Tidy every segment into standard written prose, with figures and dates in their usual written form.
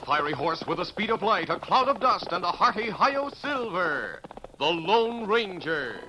fiery horse with the speed of light, a cloud of dust, and a hearty hi-yo silver. The Lone Ranger.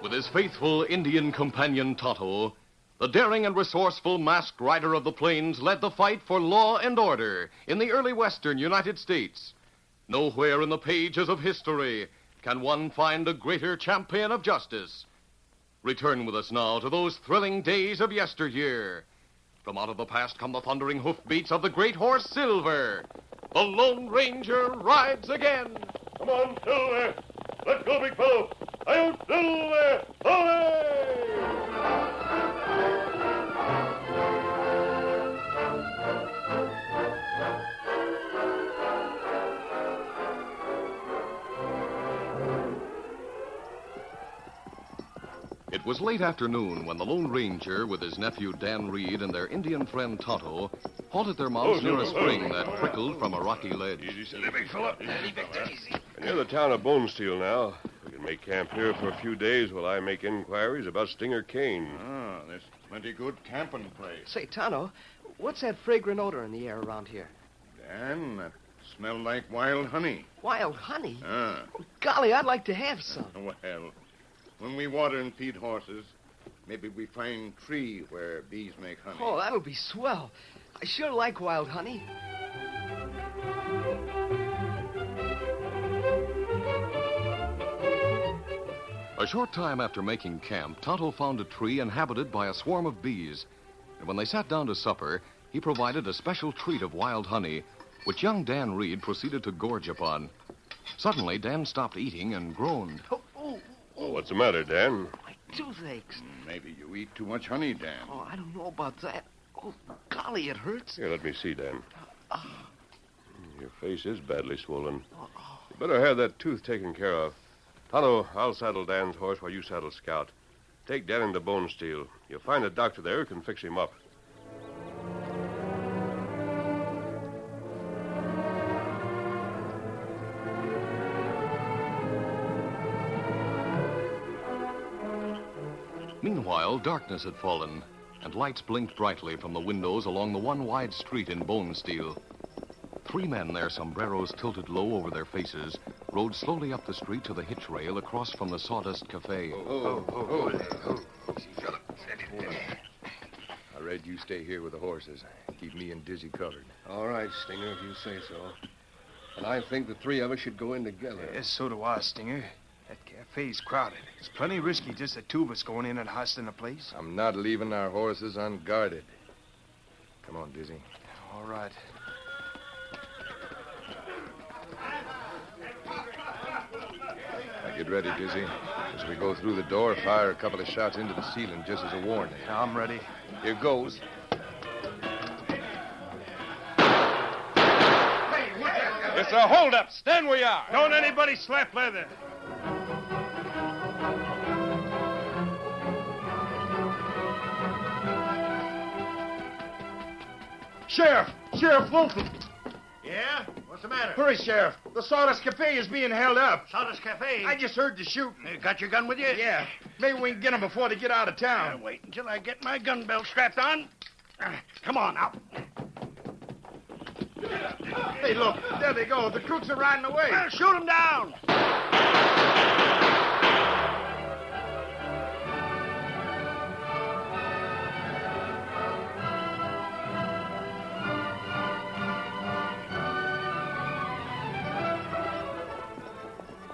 With his faithful Indian companion Tonto, the daring and resourceful masked rider of the plains led the fight for law and order in the early western United States. Nowhere in the pages of history can one find a greater champion of justice. Return with us now to those thrilling days of yesteryear. From out of the past come the thundering hoofbeats of the great horse Silver. The Lone Ranger rides again. Come on, Silver. Let's go, big fellow. Hi-yo, Silver! It was late afternoon when the Lone Ranger, with his nephew Dan Reed and their Indian friend Tonto, halted their mounts near a spring that trickled from a rocky ledge. Easy, silly big fella. We're near the town of Bonesteel now. We can make camp here for a few days while I make inquiries about Stinger Kane. Ah, there's plenty good camping place. Say, Tonto, what's that fragrant odor in the air around here? Dan, that smell like wild honey. Wild honey? Ah. Oh, golly, I'd like to have some. Well, when we water and feed horses, maybe we find tree where bees make honey. Oh, that'll be swell. I sure like wild honey. A short time after making camp, Tonto found a tree inhabited by a swarm of bees. And when they sat down to supper, he provided a special treat of wild honey, which young Dan Reed proceeded to gorge upon. Suddenly, Dan stopped eating and groaned. Oh, what's the matter, Dan? My toothaches. Maybe you eat too much honey, Dan. Oh, I don't know about that. Oh, golly, it hurts. Here, let me see, Dan. Your face is badly swollen. You better have that tooth taken care of. Tonto, I'll saddle Dan's horse while you saddle Scout. Take Dan into Bonesteel. You'll find a doctor there who can fix him up. Meanwhile, darkness had fallen, and lights blinked brightly from the windows along the one wide street in Bonesteel. Three men, their sombreros tilted low over their faces, rode slowly up the street to the hitch rail across from the Sawdust Cafe. Easy, fella. I read you stay here with the horses. Keep me and Dizzy covered. All right, Stinger, if you say so. And I think the three of us should go in together. Yes, so do I, Stinger. That cafe's crowded. It's plenty risky just the two of us going in and hustling a place. I'm not leaving our horses unguarded. Come on, Dizzy. All right. Now get ready, Dizzy. As we go through the door, fire a couple of shots into the ceiling just as a warning. I'm ready. Here goes. It's a holdup. Stand where you are. Don't anybody slap leather. Sheriff! Sheriff Wilson! Yeah? What's the matter? Hurry, Sheriff. The Sawdust Cafe is being held up. Sawdust Cafe? I just heard the shooting. You got your gun with you? Yeah. Maybe we can get them before they get out of town. Wait until I get my gun belt strapped on. Come on now. Hey, look. There they go. The crooks are riding away. Well, shoot them down.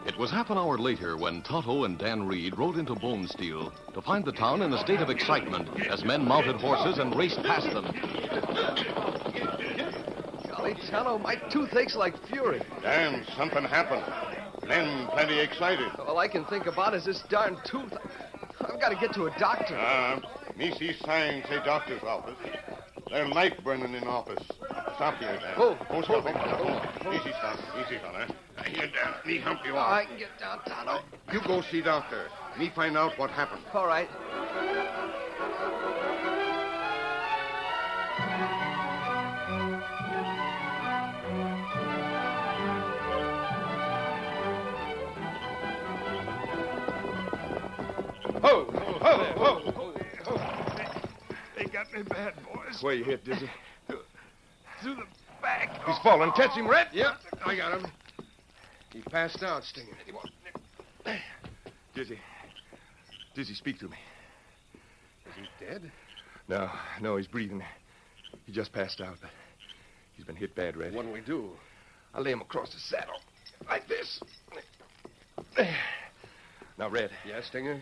It was half an hour later when Tonto and Dan Reed rode into Bone Steel to find the town in a state of excitement as men mounted horses and raced past them. Golly, Tonto, my tooth aches like fury. Damn, something happened. Men plenty excited. All I can think about is this darn tooth. I've got to get to a doctor. Me see signs say doctor's office. There's light burning in office. Stop here, Dan. Stop. Easy, stop. Easy, fella. Here, Dan. Me hump you off. I can get down, Tonto. You go see doctor. Me find out what happened. All right. Ho! Ho! Ho! Ho! They got me bad, boys. Where you hit, Dizzy? Through the back. He's falling. Catch him, Red. Yep, I got him. He passed out, Stinger. Dizzy, speak to me. Is he dead? No, he's breathing. He just passed out, but he's been hit bad, Red. What'll we do? I lay him across the saddle. Like this. Now, Red. Yes, Stinger?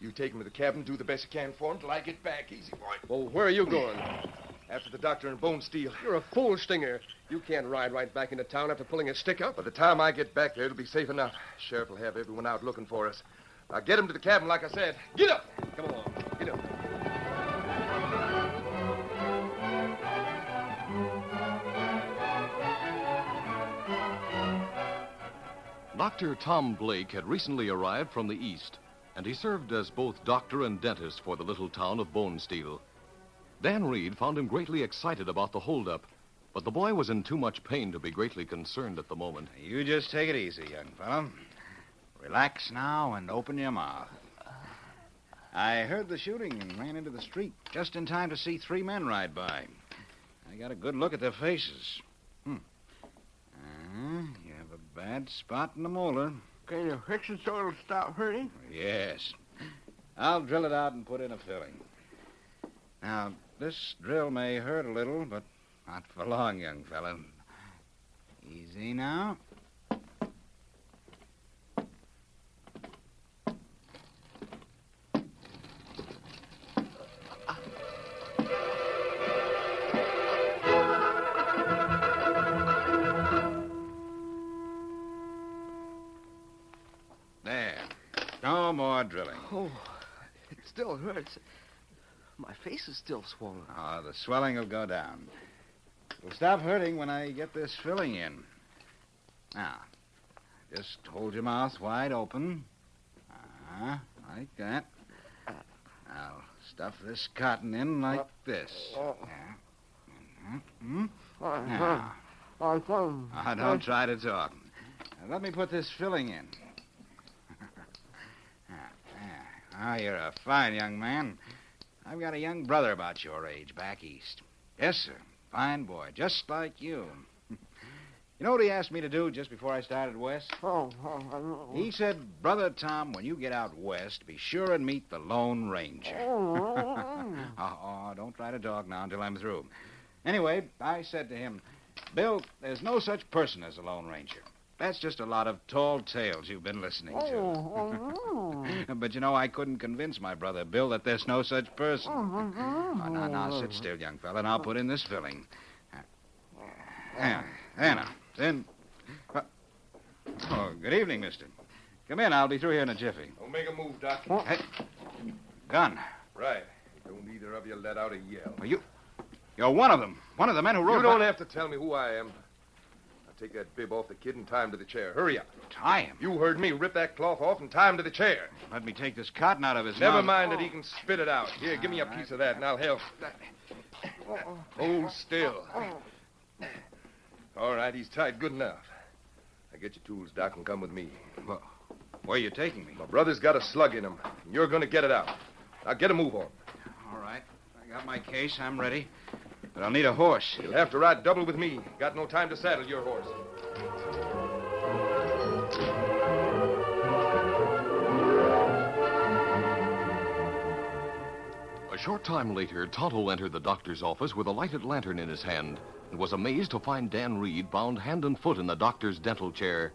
You take him to the cabin, do the best you can for him till I get back. Easy, boy. Well, where are you going? After the doctor and Bone Steel. You're a fool, Stinger. You can't ride right back into town after pulling a stick up. By the time I get back there, it'll be safe enough. Sheriff will have everyone out looking for us. Now, get him to the cabin, like I said. Get up! Come along. Get up. Dr. Tom Blake had recently arrived from the East, and he served as both doctor and dentist for the little town of Bone Steel. Dan Reed found him greatly excited about the holdup, but the boy was in too much pain to be greatly concerned at the moment. You just take it easy, young fellow. Relax now and open your mouth. I heard the shooting and ran into the street just in time to see 3 men ride by. I got a good look at their faces. You have a bad spot in the molar. Can you fix it so it'll stop hurting? Yes. I'll drill it out and put in a filling. Now, this drill may hurt a little, but not for long, young fellow. Easy now. There. No more drilling. Oh, it still hurts. My face is still swollen. Oh, the swelling will go down. It'll stop hurting when I get this filling in. Now, just hold your mouth wide open. Like that. I'll stuff this cotton in like this. Now, don't try to talk. Now, let me put this filling in. You're a fine young man. I've got a young brother about your age back east. Yes, sir. Fine boy, just like you. You know what he asked me to do just before I started west? He said, Brother Tom, when you get out west, be sure and meet the Lone Ranger. Don't try to talk now until I'm through. Anyway, I said to him, Bill, there's no such person as a Lone Ranger. That's just a lot of tall tales you've been listening to. But, you know, I couldn't convince my brother Bill that there's no such person. Now, sit still, young fella, and I'll put in this filling. There now. Then... good evening, mister. Come in. I'll be through here in a jiffy. Don't make a move, Doc. Hey, gun. Right. Don't either of you let out a yell. Well, you're one of them. One of the men who rode... You don't have to tell me who I am. Now take that bib off the kid and tie him to the chair. Hurry up. Tie him? You heard me. Rip that cloth off and tie him to the chair. Let me take this cotton out of his Never mouth. mind that he can spit it out. Here, give me a piece of that and I'll help. Hold still. All right, he's tied good enough. Now get your tools, Doc, and come with me. Well, where are you taking me? My brother's got a slug in him, and you're going to get it out. Now get a move on. All right. I got my case. I'm ready. But I'll need a horse. You'll have to ride double with me. Got no time to saddle your horse. A short time later, Tonto entered the doctor's office with a lighted lantern in his hand and was amazed to find Dan Reed bound hand and foot in the doctor's dental chair.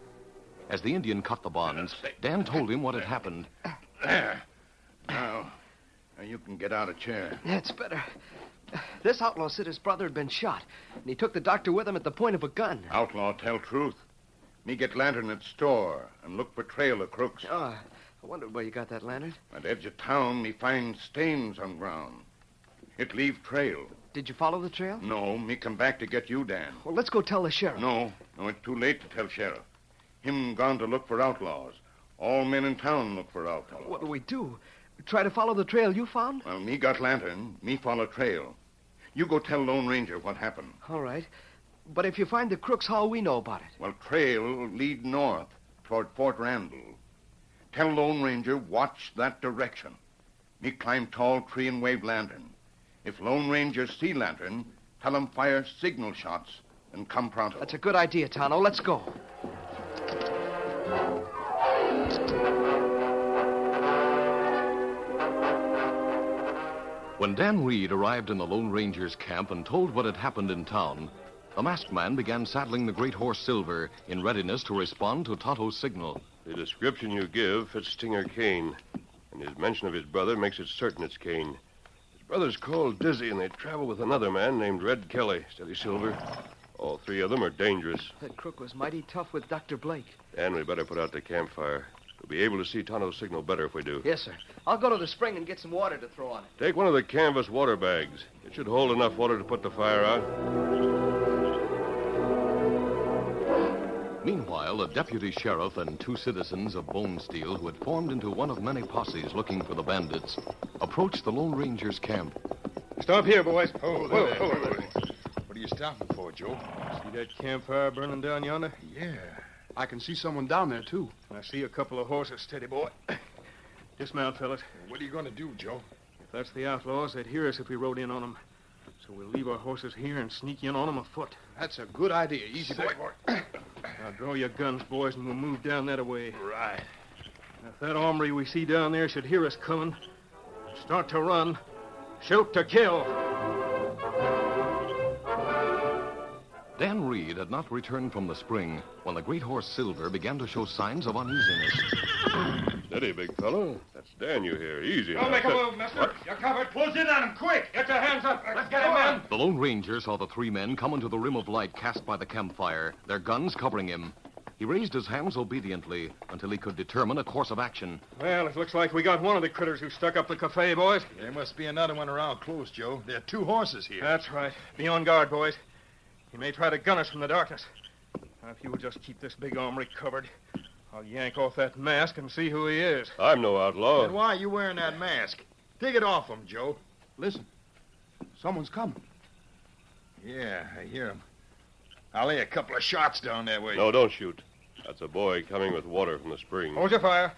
As the Indian cut the bonds, Dan told him what had happened. There. Now you can get out of chair. That's better. This outlaw said his brother had been shot, and he took the doctor with him at the point of a gun. Outlaw tell truth. Me get lantern at store and look for trail of crooks. Oh, I wondered where you got that lantern. At edge of town, me find stains on ground. It leave trail. Did you follow the trail? No, me come back to get you, Dan. Well, let's go tell the sheriff. No, it's too late to tell sheriff. Him gone to look for outlaws. All men in town look for outlaws. What do we do? Try to follow the trail you found? Well, me got lantern. Me follow trail. You go tell Lone Ranger what happened. All right. But if you find the crooks, how'll we know about it? Well, trail lead north toward Fort Randall. Tell Lone Ranger watch that direction. Me climb tall tree and wave lantern. If Lone Ranger see lantern, tell him fire signal shots and come pronto. That's a good idea, Tonto. Let's go. When Dan Reed arrived in the Lone Ranger's camp and told what had happened in town, the masked man began saddling the great horse Silver in readiness to respond to Tonto's signal. The description you give fits Stinger Kane, and his mention of his brother makes it certain it's Kane. His brother's called Dizzy, and they travel with another man named Red Kelly. Steady, Silver. All three of them are dangerous. That crook was mighty tough with Dr. Blake. And we better put out the campfire. We'll be able to see Tonto's signal better if we do. Yes, sir. I'll go to the spring and get some water to throw on it. Take one of the canvas water bags. It should hold enough water to put the fire out. Meanwhile, a deputy sheriff and two citizens of Bone Steel, who had formed into one of many posses looking for the bandits, approached the Lone Ranger's camp. Stop here, boys. Whoa. What are you stopping for, Joe? See that campfire burning down yonder? Yeah. I can see someone down there, too. And I see a couple of horses. Steady, boy. Dismount, fellas. What are you going to do, Joe? If that's the outlaws, they'd hear us if we rode in on them. So we'll leave our horses here and sneak in on them afoot. That's a good idea. Easy, boy. Now, draw your guns, boys, and we'll move down that way. Right. If that armory we see down there should hear us coming, start to run, shoot to kill. Dan Reed had not returned from the spring when the great horse Silver began to show signs of uneasiness. Steady, big fellow. That's Dan you hear. Easy. Don't make a move, mister. What? You're covered. Close in on him, quick. Get your hands up. Let's get him, man. The Lone Ranger saw the three men come into the rim of light cast by the campfire, their guns covering him. He raised his hands obediently until he could determine a course of action. Well, it looks like we got one of the critters who stuck up the cafe, boys. There must be another one around close, Joe. There are two horses here. That's right. Be on guard, boys. He may try to gun us from the darkness. Now, if you will just keep this big armory covered, I'll yank off that mask and see who he is. I'm no outlaw. Then why are you wearing that mask? Take it off him, Joe. Listen. Someone's coming. Yeah, I hear him. I'll lay a couple of shots down that way. No, don't shoot. That's a boy coming with water from the spring. Hold your fire.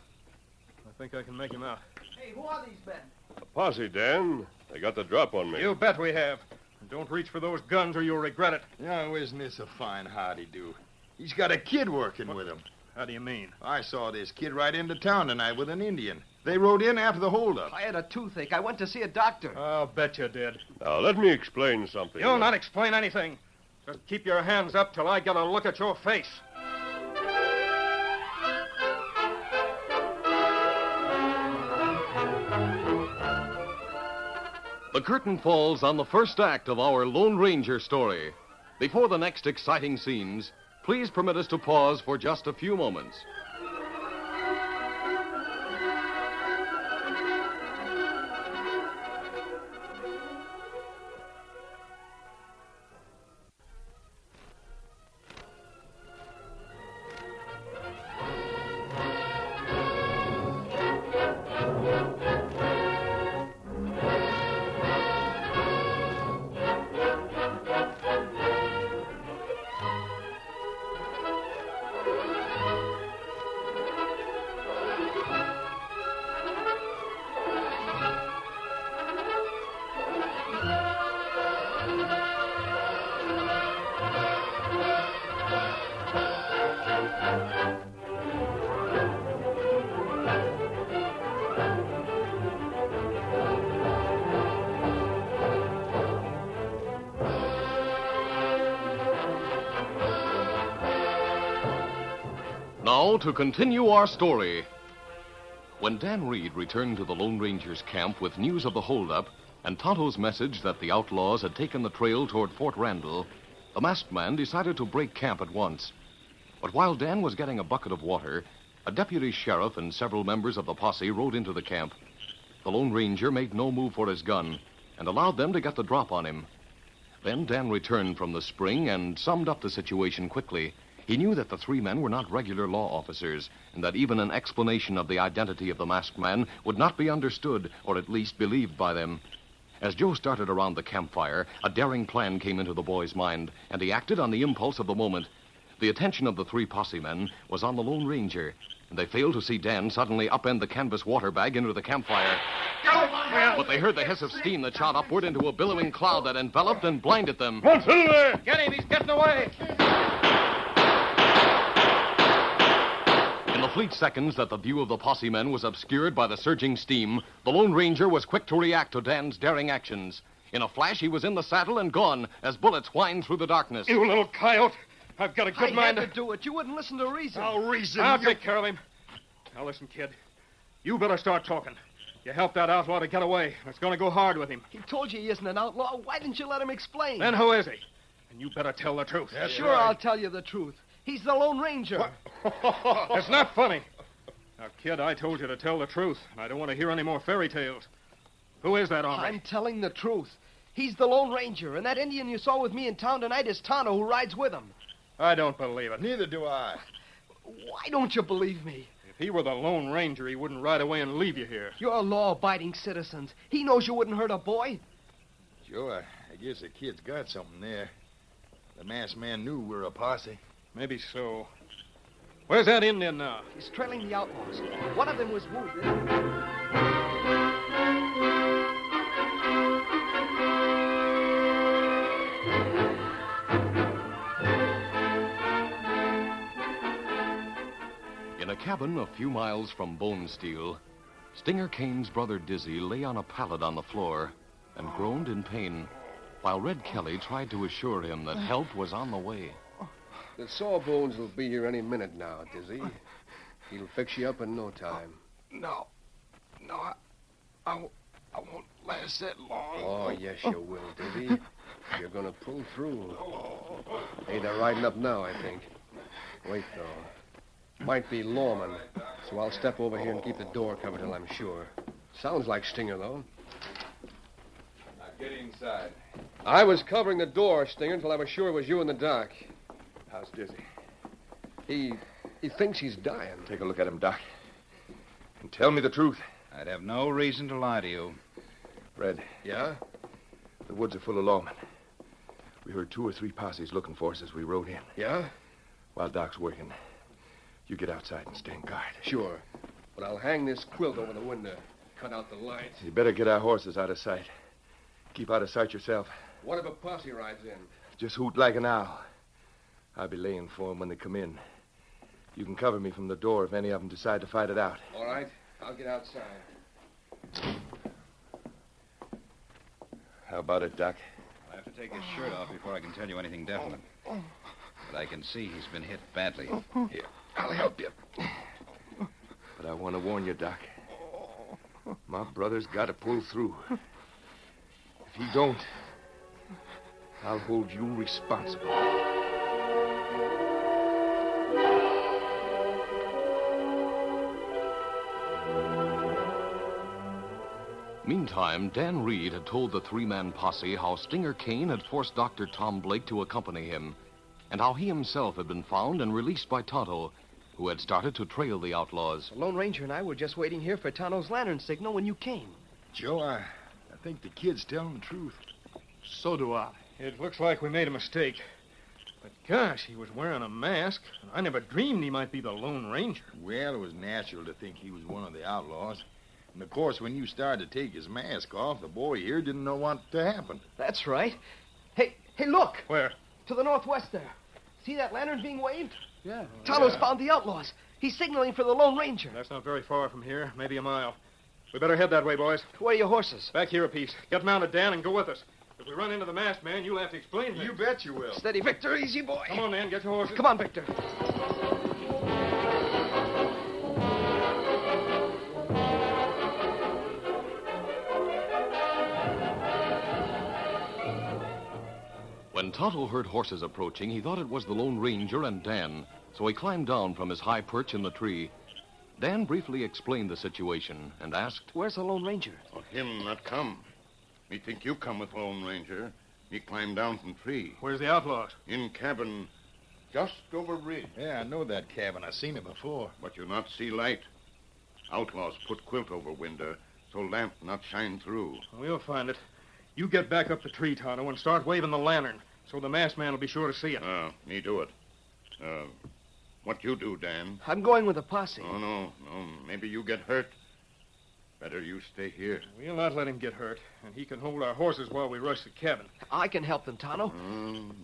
I think I can make him out. Hey, who are these men? A posse, Dan. They got the drop on me. You bet we have. And don't reach for those guns or you'll regret it. Oh, isn't this a fine howdy-do? He's got a kid working with him. How do you mean? I saw this kid ride into town tonight with an Indian. They rode in after the holdup. I had a toothache. I went to see a doctor. I'll bet you did. Now, let me explain something. You'll not explain anything. Just keep your hands up till I get a look at your face. The curtain falls on the first act of our Lone Ranger story. Before the next exciting scenes, please permit us to pause for just a few moments. Now, to continue our story. When Dan Reed returned to the Lone Ranger's camp with news of the holdup and Tonto's message that the outlaws had taken the trail toward Fort Randall, the masked man decided to break camp at once. But while Dan was getting a bucket of water, a deputy sheriff and several members of the posse rode into the camp. The Lone Ranger made no move for his gun and allowed them to get the drop on him. Then Dan returned from the spring and summed up the situation quickly. He knew that the three men were not regular law officers, and that even an explanation of the identity of the masked man would not be understood, or at least believed by them. As Joe started around the campfire, a daring plan came into the boy's mind, and he acted on the impulse of the moment. The attention of the three posse men was on the Lone Ranger, and they failed to see Dan suddenly upend the canvas water bag into the campfire. But they heard the hiss of steam that shot upward into a billowing cloud that enveloped and blinded them. What's in there? Get him! He's getting away! In the fleet seconds that the view of the posse men was obscured by the surging steam, the Lone Ranger was quick to react to Dan's daring actions. In a flash, he was in the saddle and gone as bullets whined through the darkness. You little coyote! I've got a good mind to do it. You wouldn't listen to reason. I'll reason. I'll take care of him. Now listen, kid. You better start talking. You helped that outlaw to get away. It's going to go hard with him. He told you he isn't an outlaw. Why didn't you let him explain? Then who is he? And you better tell the truth. That's sure, right. I'll tell you the truth. He's the Lone Ranger. It's not funny. Now, kid, I told you to tell the truth, and I don't want to hear any more fairy tales. Who is that hombre? I'm telling the truth. He's the Lone Ranger, and that Indian you saw with me in town tonight is Tonto, who rides with him. I don't believe it. Neither do I. Why don't you believe me? If he were the Lone Ranger, he wouldn't ride away and leave you here. You're law-abiding citizens. He knows you wouldn't hurt a boy. Joe, I guess the kid's got something there. The masked man knew we were a posse. Maybe so. Where's that Indian now? He's trailing the outlaws. One of them was wounded. In a cabin a few miles from Bone Steel, Stinger Kane's brother Dizzy lay on a pallet on the floor and groaned in pain, while Red Kelly tried to assure him that help was on the way. The Sawbones will be here any minute now, Dizzy. He'll fix you up in no time. No, I won't last that long. Oh, yes, you will, Dizzy. You're going to pull through. Hey, they're riding up now, I think. Wait, though. Might be lawmen, so I'll step over here and keep the door covered till I'm sure. Sounds like Stinger, though. Now get inside. I was covering the door, Stinger, until I was sure it was you in the dark. How's Dizzy? He thinks he's dying. Take a look at him, Doc. And tell me the truth. I'd have no reason to lie to you. Red. Yeah? The woods are full of lawmen. We heard 2 or 3 posses looking for us as we rode in. Yeah? While Doc's working, you get outside and stand guard. Sure. But I'll hang this quilt over the window. Cut out the lights. You better get our horses out of sight. Keep out of sight yourself. What if a posse rides in? Just hoot like an owl. I'll be laying for them when they come in. You can cover me from the door if any of them decide to fight it out. All right. I'll get outside. How about it, Doc? I'll have to take his shirt off before I can tell you anything definite. But I can see he's been hit badly. Here, I'll help you. But I want to warn you, Doc. My brother's got to pull through. If he don't, I'll hold you responsible. Meantime, Dan Reed had told the three-man posse how Stinger Kane had forced Dr. Tom Blake to accompany him, and how he himself had been found and released by Tonto, who had started to trail the outlaws. The Lone Ranger and I were just waiting here for Tonto's lantern signal when you came. Joe, I think the kid's telling the truth. So do I. It looks like we made a mistake. But gosh, he was wearing a mask, and I never dreamed he might be the Lone Ranger. Well, it was natural to think he was one of the outlaws. And, of course, when you started to take his mask off, the boy here didn't know what to happen. That's right. Hey, look. Where? To the northwest there. See that lantern being waved? Yeah. Tonto's found the outlaws. He's signaling for the Lone Ranger. That's not very far from here, maybe a mile. We better head that way, boys. Where are your horses? Back here a piece. Get mounted, Dan, and go with us. If we run into the masked man, you'll have to explain things. You bet you will. Steady, Victor. Easy, boy. Come on, Dan. Get your horses. Come on, Victor. When Tonto heard horses approaching, he thought it was the Lone Ranger and Dan, so he climbed down from his high perch in the tree. Dan briefly explained the situation and asked, Where's the Lone Ranger? Oh, him not come. Me think you come with Lone Ranger. Me climb down from tree. Where's the outlaws? In cabin just over ridge. Yeah, I know that cabin. I seen it before. But you not see light. Outlaws put quilt over window so lamp not shine through. We'll find it. You get back up the tree, Tonto, and start waving the lantern so the masked man will be sure to see it. Me do it. What you do, Dan? I'm going with the posse. Oh, no. Maybe you get hurt. Better you stay here. We'll not let him get hurt, and he can hold our horses while we rush the cabin. I can help them, Tonto.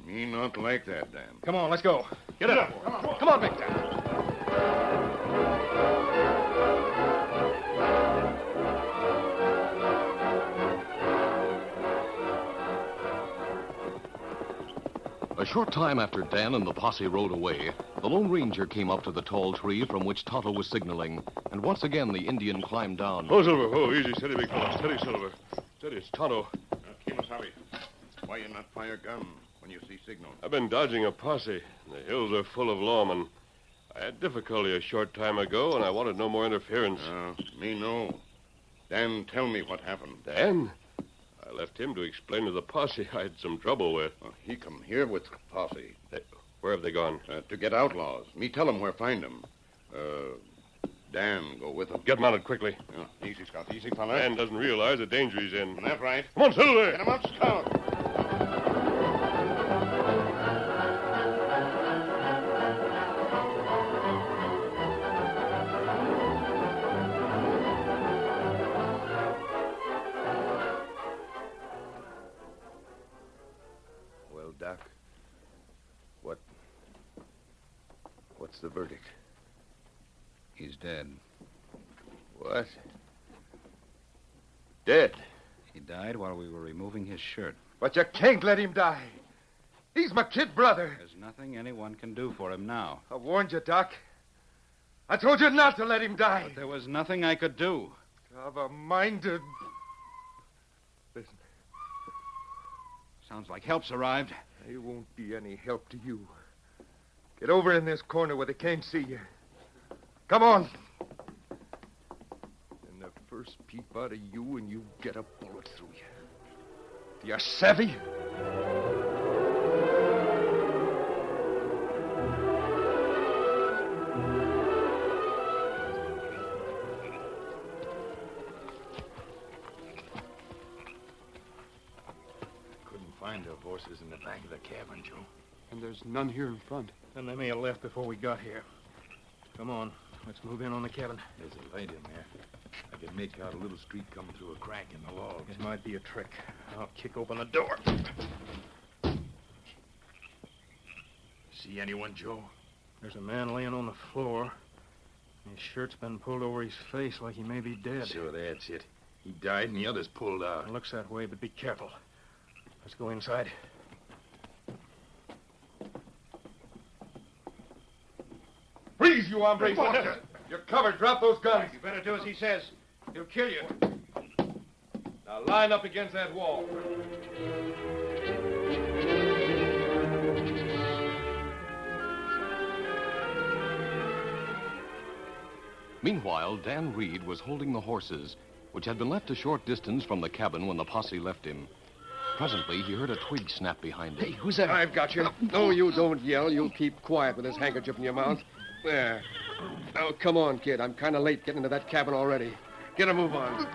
Me not like that, Dan. Come on, let's go. Get up. Come on, Big Dan. A short time after Dan and the posse rode away, the Lone Ranger came up to the tall tree from which Tonto was signaling, and once again the Indian climbed down. Oh, Silver. Oh, easy. Steady, big fella. Steady, Silver. Steady, it's Tonto. Kimasabi, why you not fire gun when you see signal? I've been dodging a posse. The hills are full of lawmen. I had difficulty a short time ago, and I wanted no more interference. Me no. Dan, tell me what happened. Dan? I left him to explain to the posse I had some trouble with. He come here with posse. Where have they gone? To get outlaws. Me tell them where find them. Dan, go with them. Get mounted quickly. Easy, Scout. Easy, fella. Dan doesn't realize the danger he's in. That's right. Come on, Silver. Get him up, Scout. Well, Doc, what's the verdict? He's dead. What? Dead? He died while we were removing his shirt. But you can't let him die. He's my kid brother. There's nothing anyone can do for him now. I warned you, Doc. I told you not to let him die. But there was nothing I could do. Have a mind to... Listen, Sounds like help's arrived. there won't be any help to you. Get over in this corner where they can't see you. Come on. And the first peep out of you and you get a bullet through you. Do you savvy? Find the horses in the back of the cabin, Joe. And there's none here in front. Then they may have left before we got here. Come on, let's move in on the cabin. There's a light in there. I can make out a little street coming through a crack in the logs. It might be a trick. I'll kick open the door. See anyone, Joe? There's a man laying on the floor. His shirt's been pulled over his face like he may be dead. Sure, that's it. He died and the others pulled out. It looks that way, but be careful. Let's go inside. Freeze, you hombre. You're covered. Drop those guns. You better do as he says. He'll kill you. Now line up against that wall. Meanwhile, Dan Reed was holding the horses, which had been left a short distance from the cabin when the posse left him. Presently, he heard a twig snap behind him. Hey, who's that? I've got you. No, you don't yell. You keep quiet with this handkerchief in your mouth. There. Now, come on, kid. I'm kind of late getting into that cabin already. Get a move on.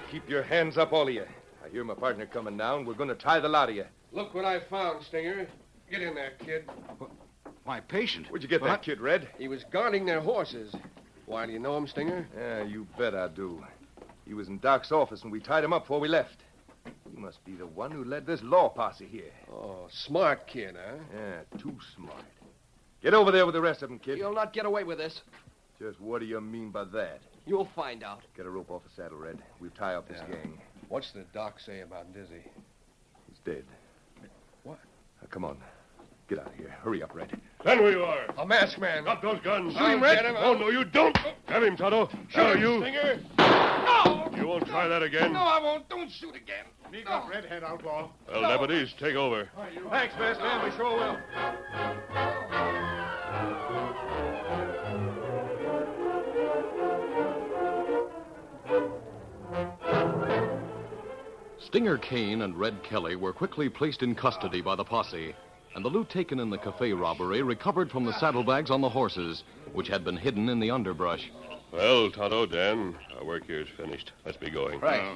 Keep your hands up, all of you. I hear my partner coming down. We're going to tie the lot of you. Look what I found, Stinger. Get in there, kid. My patient. Where'd you get that kid, Red? He was guarding their horses. Why, do you know him, Stinger? Yeah, you bet I do. He was in Doc's office and we tied him up before we left. You must be the one who led this law posse here. Oh, smart kid, huh? Yeah, too smart. Get over there with the rest of them, kid. You'll not get away with this. Just what do you mean by that? You'll find out. Get a rope off the saddle, Red. We'll tie up this gang. What's the doc say about Dizzy? He's dead. What? Now, come on. Get out of here. Hurry up, Red. Stand where you are. A masked man. Drop those guns. Shoot him, Red. Oh, no, you don't. Have him, Tonto. Shoot him, you. Stinger. No! You won't try that again. No, I won't. Don't shoot again. Sneak up, redhead outlaw. Well, deputies, take over. Thanks, best man. We sure will. Stinger Kane and Red Kelly were quickly placed in custody by the posse, and the loot taken in the cafe robbery recovered from the saddlebags on the horses, which had been hidden in the underbrush. Well, Tonto, Dan, our work here is finished. Let's be going. Right.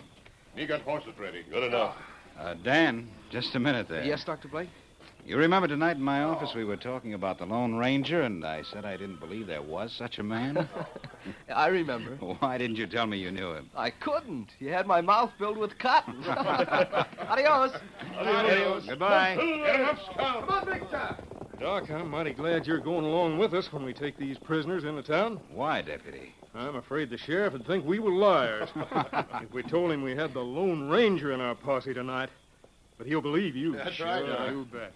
Me got horses ready. Good enough. Dan, just a minute there. Yes, Dr. Blake? You remember tonight in my office we were talking about the Lone Ranger, and I said I didn't believe there was such a man? I remember. Why didn't you tell me you knew him? I couldn't. You had my mouth filled with cotton. Adios. Adios. Goodbye. Get him up, Scout. Come on, Victor. Doc, I'm mighty glad you're going along with us when we take these prisoners into town. Why, Deputy? I'm afraid the sheriff would think we were liars if we told him we had the Lone Ranger in our posse tonight. But he'll believe you. That's right, Doc. You bet.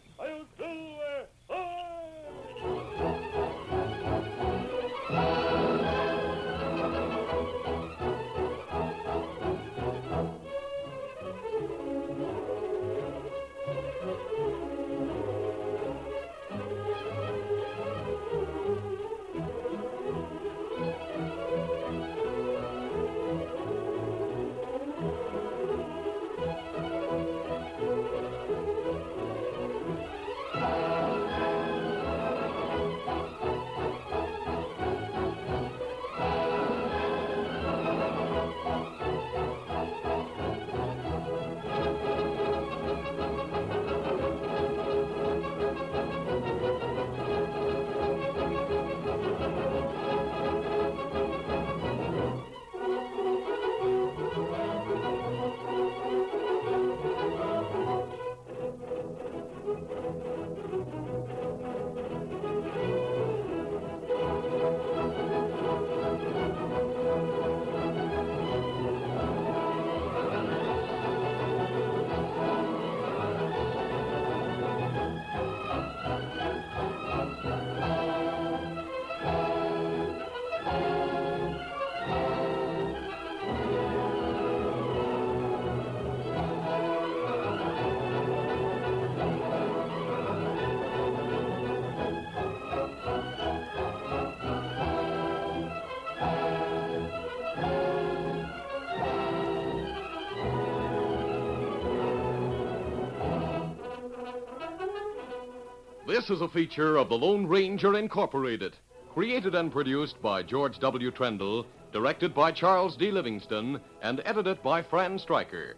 This is a feature of the Lone Ranger Incorporated, created and produced by George W. Trendle, directed by Charles D. Livingston, and edited by Fran Stryker.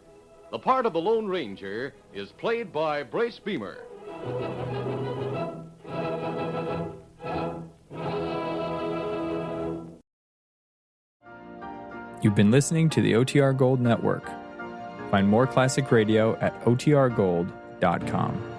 The part of the Lone Ranger is played by Brace Beamer. You've been listening to the OTR Gold Network. Find more classic radio at otrgold.com.